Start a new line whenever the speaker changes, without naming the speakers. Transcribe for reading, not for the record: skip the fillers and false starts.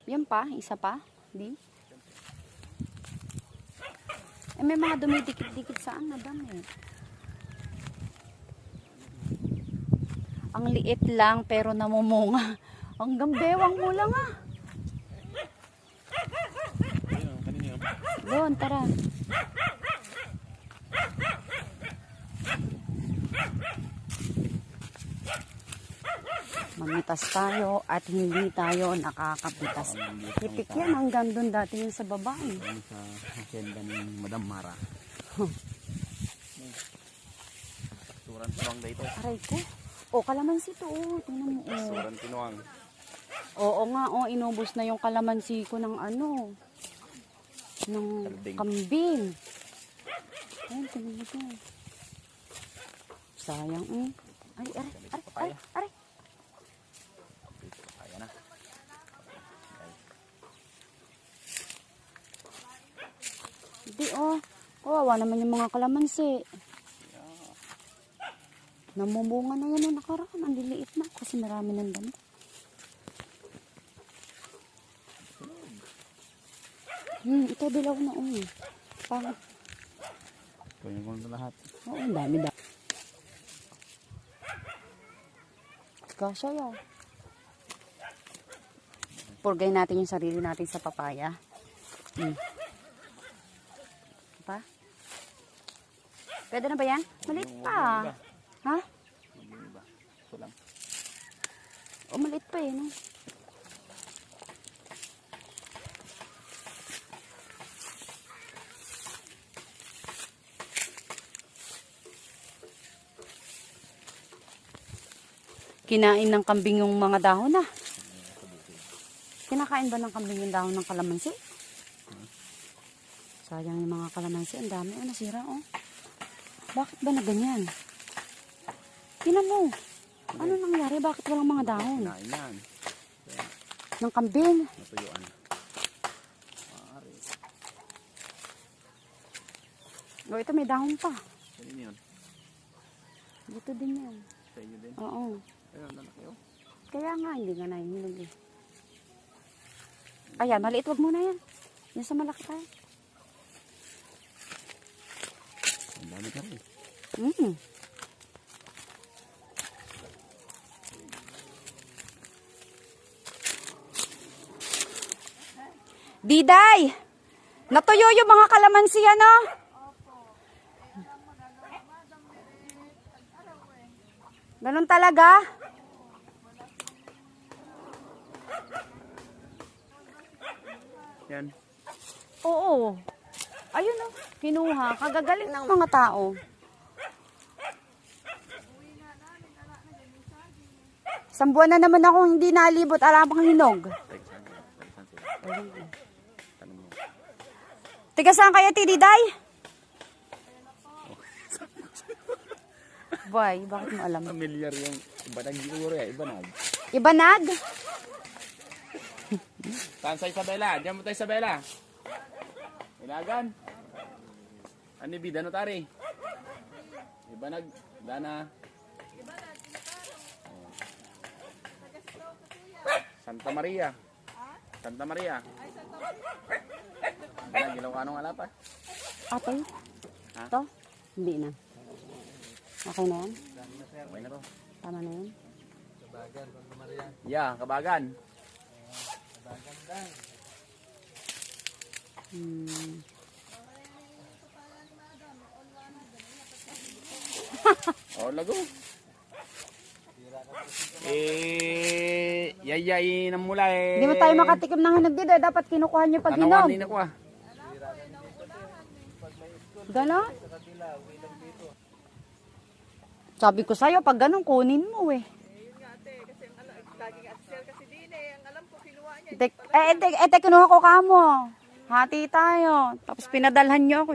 Yan pa, isa pa. Di. Eh, may mga dumidikit-dikit saan na dami. Ang liit lang pero namumunga. Hanggang bewang mo lang ah. Doon, tara. Mamitas tayo at hindi tayo nakakapitas. Tipik yan hanggang doon dati yung sa baba eh.
Sa hacienda ni Madam Mara. Suran tinuang na ito.
Aray ko. O, kalamansi to. Tingnan mo.
Suran tinuang.
Oo nga, inubos na yung kalamansi ko ng ano. Ng kambing. Ayun, tingnan mo to. Sayang eh. Ay, aray.
Kaya na.
Hindi kawawa naman yung mga kalamansi. Namumunga na yan na nakaraan. Ang liliit na kasi marami ng dami. Ito dilaw na Pangit.
Kunin ko na lahat.
Oo, ang dami. Kasya yan. Purgay natin yung sarili natin sa papaya. Pa? Pwede na ba yan? Maliit pa. Ha?
Ito lang.
Maliit pa no? Kinain ng kambing yung mga dahon na. Kinakain ba ng kambing yung dahon ng kalamansi? Sayang yung mga kalamansi. Ang dami. Nasira Bakit ba na ganyan? Tingnan mo. Ano nangyari? Bakit walang mga dahon?
Kinain yan.
Ng kambing.
Natuyuan.
Ito may dahon pa.
Saan yun?
Dito din yan.
Sa inyo din?
Oo.
Ayun, lalaki
Kaya nga, hindi nga nahihinog eh. Ayan, maliit. Wag muna yan. Yan sa malaki tayo.
Ang dami ka rin.
Diday! Natuyo yung mga kalamansi Ganun talaga?
Yan.
Oo. Ayun kinuha. Kagagaling ng mga tao. Isang buwan na naman ako hindi nalibot alam pang hinog. Tiga saan kaya Diday? Boy, bakit mo alam?
Familiar yung ibanag siguro ya, ibanag.
Ibanag?
Saan sa Isabela? Diyan mo tayo Isabela. Ilagan. Ano bida no tari? Ibanag, dana. Santa Maria. Santa Maria. Ibanag, ilaw anong alapa?
Atay?
Ha?
Ito? Hindi na. Okay na yan?
Okay na to.
Tama na yan?
Kabagan, Santa Maria. Yeah, Kabagan. Kabagan lang. Lago. Yayay ng mula
Hindi mo tayo makatikim ng hinog dito. Dapat kinukuha nyo pag hinog.
Tanawan din ako
Ganon? Sabi ko sa'yo, pag ganon, kunin mo
Yun nga ate, kasi ang laging at-sell kasi din ang alam ko kinuha niya.
kinuha ko kamo. Hati tayo. Tapos pinadalhan nyo ako.